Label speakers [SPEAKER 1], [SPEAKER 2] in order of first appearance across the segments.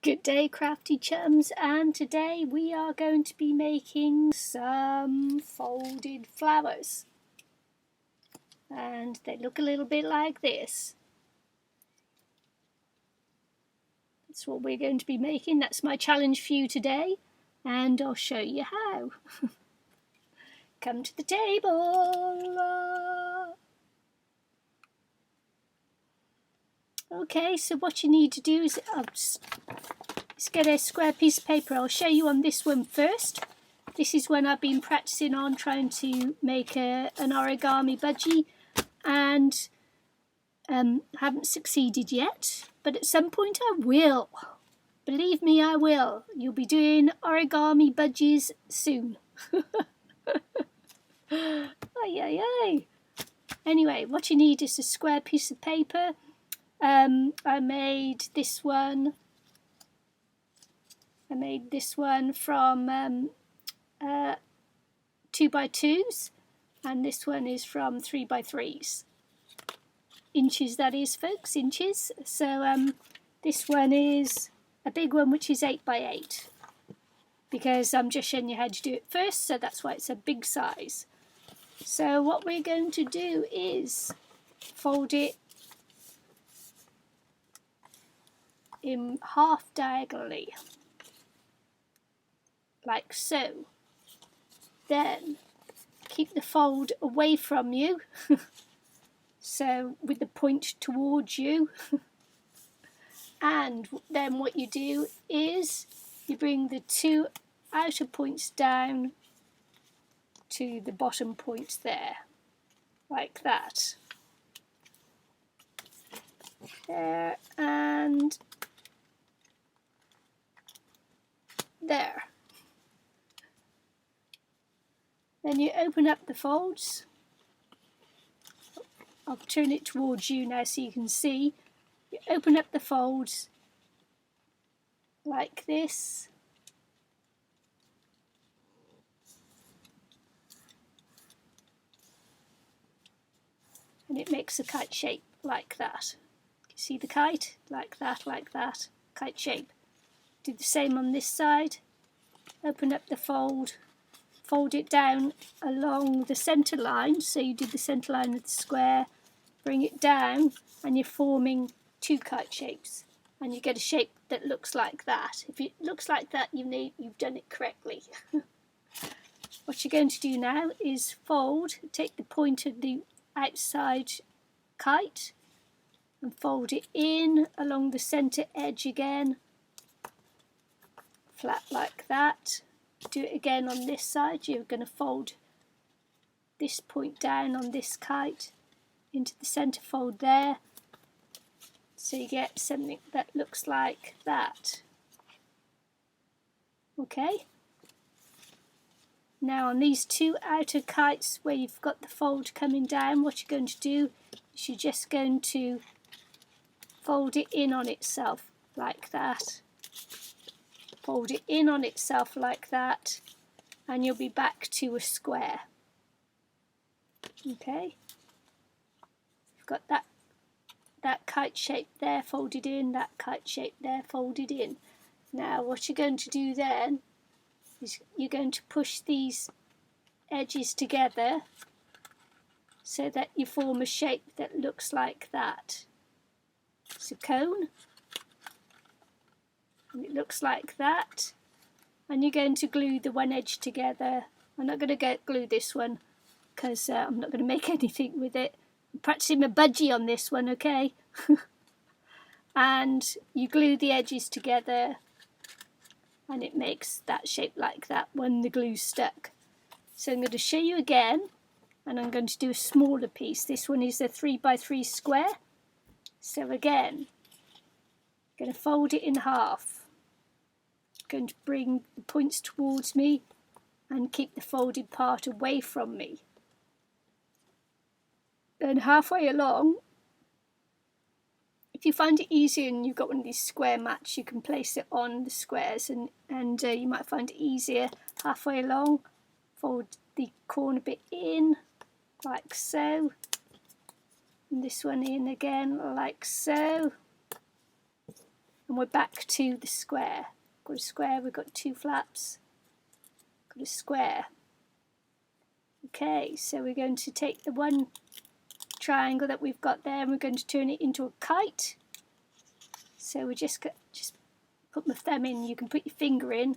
[SPEAKER 1] Good day, crafty chums, and today we are going to be making some folded flowers, and they look a little bit like this. That's what we're going to be making. That's my challenge for you today, and I'll show you how. Come to the table. Okay, so what you need to do is get a square piece of paper. I'll show you on this one first. This is one I've been practicing on trying to make an origami budgie, and haven't succeeded yet, but at some point I will. Believe me, I will. You'll be doing origami budgies soon. Ay, ay, ay. Anyway, what you need is a square piece of paper. I made this one from 2x2s, and this one is from 3x3s. Inches, that is, folks, inches. So this one is a big one, which is 8x8, because I'm just showing you how to do it first, so that's why it's a big size. So what we're going to do is fold it in half diagonally, like so. Then keep the fold away from you, so with the point towards you. And then what you do is you bring the two outer points down to the bottom point there, like that. There and there. Then you open up the folds. I'll turn it towards you now so you can see. You open up the folds like this. And it makes a kite shape like that. You see the kite? Like that, kite shape. Do the same on this side. Open up the fold, fold it down along the centre line, so you do the centre line of the square, bring it down, and you're forming two kite shapes, and you get a shape that looks like that. If it looks like that, you've done it correctly. What you're going to do now is fold, take the point of the outside kite and fold it in along the centre edge again, flat like that. Do it again on this side. You're going to fold this point down on this kite into the centre fold there, so you get something that looks like that. Okay, now on these two outer kites where you've got the fold coming down, what you're going to do is you're just going to fold it in on itself like that. Fold it in on itself like that, and you'll be back to a square. Okay, you've got that kite shape there folded in, that kite shape there folded in. Now what you're going to do then is you're going to push these edges together so that you form a shape that looks like that. It's a cone, and it looks like that, and you're going to glue the one edge together. I'm not going to glue this one because I'm not going to make anything with it. I'm practicing my budgie on this one, okay? And you glue the edges together, and it makes that shape like that when the glue's stuck. So I'm going to show you again, and I'm going to do a smaller piece. This one is a 3x3 square. So again, I'm going to fold it in half. I'm going to bring the points towards me and keep the folded part away from me. Then halfway along, if you find it easier and you've got one of these square mats, you can place it on the squares, and you might find it easier halfway along. Fold the corner bit in like so, and this one in again like so. and we're back to the square. Got a square, we've got 2 flaps, got a square. Okay, so we're going to take the one triangle that we've got there and we're going to turn it into a kite. So we just put my thumb in, you can put your finger in,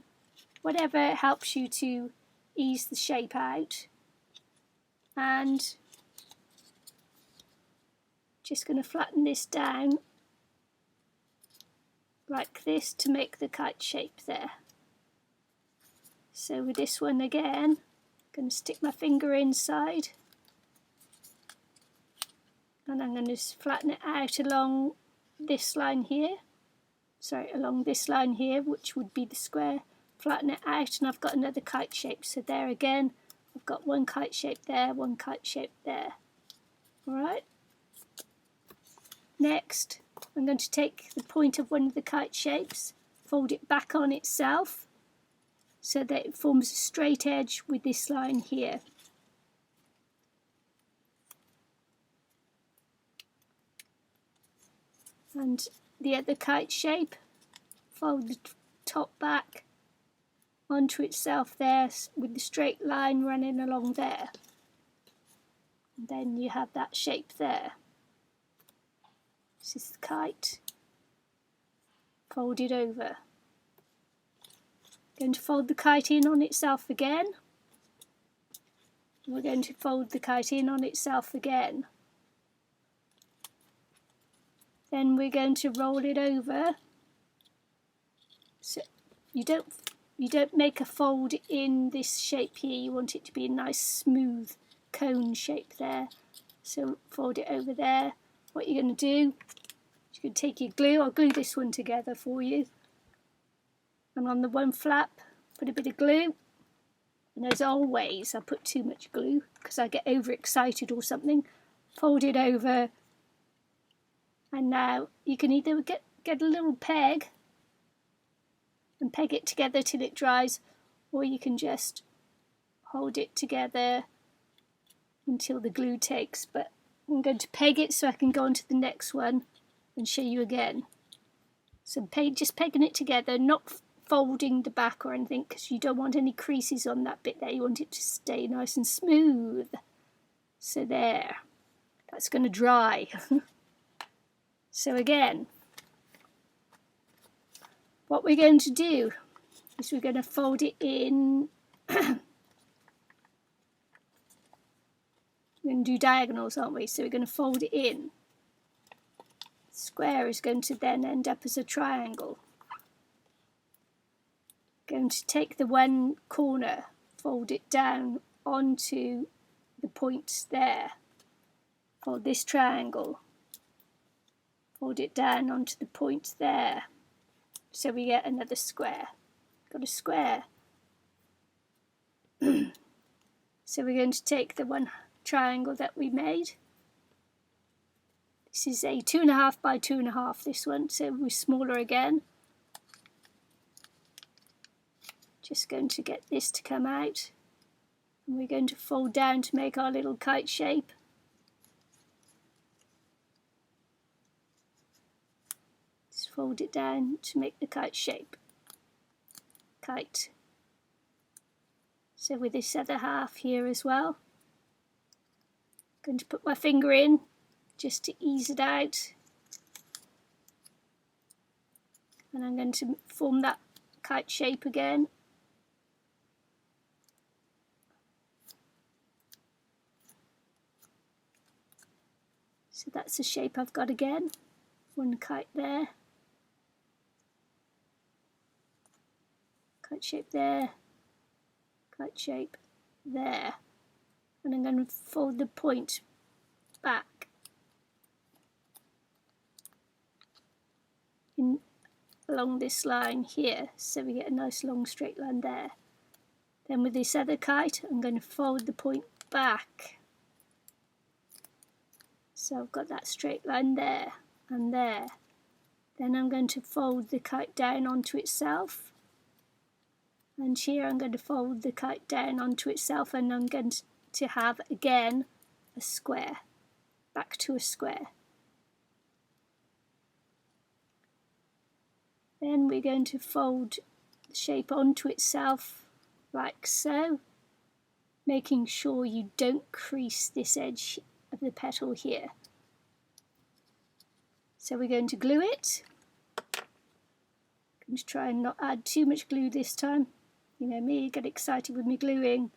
[SPEAKER 1] whatever helps you to ease the shape out. And just going to flatten this down like this to make the kite shape there. So with this one again, I'm going to stick my finger inside and I'm going to flatten it out along this line here. Sorry, along this line here, which would be the square. Flatten it out and I've got another kite shape. So there again, I've got one kite shape there, one kite shape there. Alright. Next, I'm going to take the point of one of the kite shapes, fold it back on itself so that it forms a straight edge with this line here. And the other kite shape, fold the top back onto itself there with the straight line running along there. And then you have that shape there. This is the kite. Fold it over. Going to fold the kite in on itself again. We're going to fold the kite in on itself again. Then we're going to roll it over. So you don't make a fold in this shape here. You want it to be a nice smooth cone shape there. So fold it over there. What you're going to do, you can take your glue. I'll glue this one together for you. And on the one flap, put a bit of glue. And as always, I put too much glue because I get overexcited or something. Fold it over. And now you can either get a little peg and peg it together till it dries, or you can just hold it together until the glue takes. But I'm going to peg it so I can go on to the next one and show you again. So just pegging it together, not folding the back or anything, because you don't want any creases on that bit there. You want it to stay nice and smooth. So there, that's going to dry. So again, what we're going to do is we're going to fold it in. We're going to do diagonals, aren't we? So we're going to fold it in. Square is going to then end up as a triangle. Going to take the one corner, fold it down onto the points there. Fold this triangle, fold it down onto the point there. So we get another square. Got a square. So we're going to take the one triangle that we made. This is a 2.5 by 2.5, this one, so we're smaller again. Just going to get this to come out. And we're going to fold down to make our little kite shape. Just fold it down to make the kite shape. Kite. So with this other half here as well, going to put my finger in just to ease it out, and I'm going to form that kite shape again. So that's the shape I've got again. One kite there, kite shape there, kite shape there, and I'm going to fold the point back in along this line here, so we get a nice long straight line there. Then with this other kite, I'm going to fold the point back, so I've got that straight line there and there. Then I'm going to fold the kite down onto itself, and here I'm going to fold the kite down onto itself, and I'm going to have again a square, back to a square. Then we're going to fold the shape onto itself like so, making sure you don't crease this edge of the petal here. So we're going to glue it. I'm going to try and not add too much glue this time. You know me, get excited with me gluing.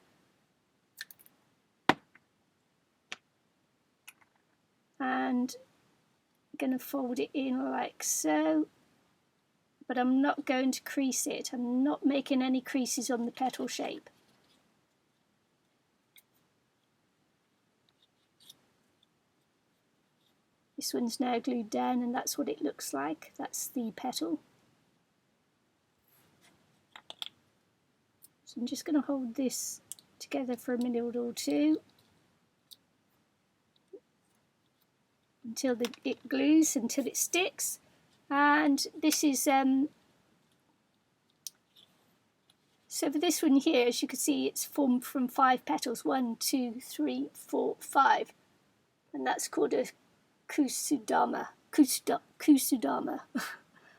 [SPEAKER 1] And I'm going to fold it in like so. But I'm not going to crease it. I'm not making any creases on the petal shape. This one's now glued down and that's what it looks like. That's the petal. So I'm just going to hold this together for a minute or two until it glues, until it sticks. And this is, so for this one here, as you can see, it's formed from 5 petals. 1, 2, 3, 4, 5. And that's called a Kusudama. Kusudama.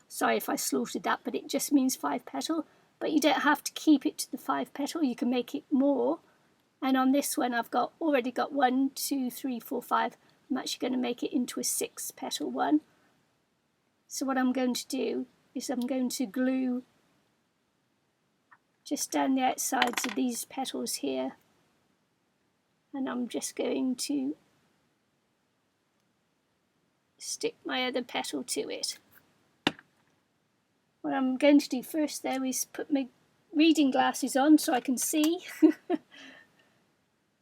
[SPEAKER 1] Sorry if I slaughtered that, but it just means 5 petal. But you don't have to keep it to the 5 petal, you can make it more. And on this one I've already got 1, 2, 3, 4, 5. I'm actually going to make it into a 6 petal one. So what I'm going to do is I'm going to glue just down the outsides of these petals here. And I'm just going to stick my other petal to it. What I'm going to do first though is put my reading glasses on so I can see.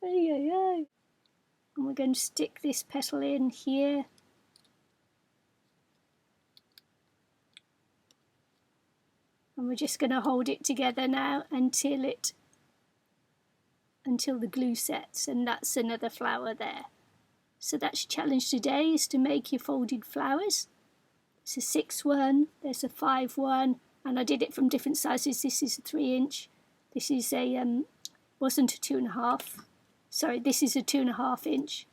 [SPEAKER 1] And we're going to stick this petal in here. And we're just going to hold it together now until the glue sets, and that's another flower there. So that's your challenge today, is to make your folded flowers. It's a 6 one, there's a 5 one, and I did it from different sizes. This is a 3 inch, this is a, wasn't a 2.5, sorry, this is a 2.5 inch.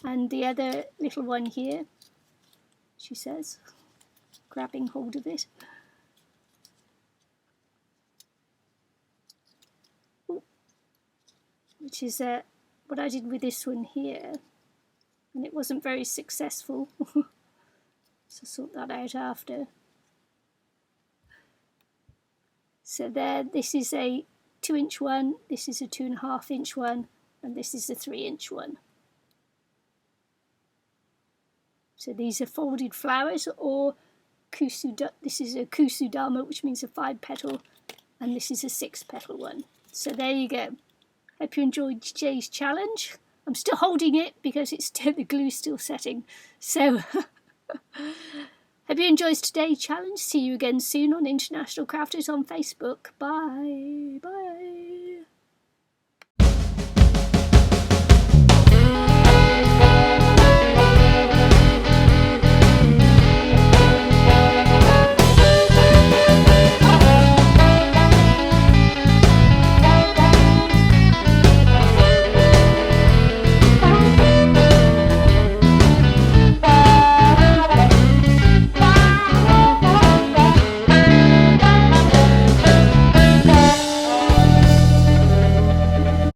[SPEAKER 1] And the other little one here, she says, grabbing hold of it. Which is what I did with this one here, and it wasn't very successful. So sort that out after. So there, this is a 2 inch one, this is a 2.5 inch one, and this is a 3 inch one. So these are folded flowers, or this is a Kusudama, which means a 5 petal, and this is a 6 petal one. So there you go. Hope you enjoyed today's challenge. I'm still holding it because the glue's still setting. So, hope you enjoyed today's challenge. See you again soon on International Crafters on Facebook. Bye. Bye.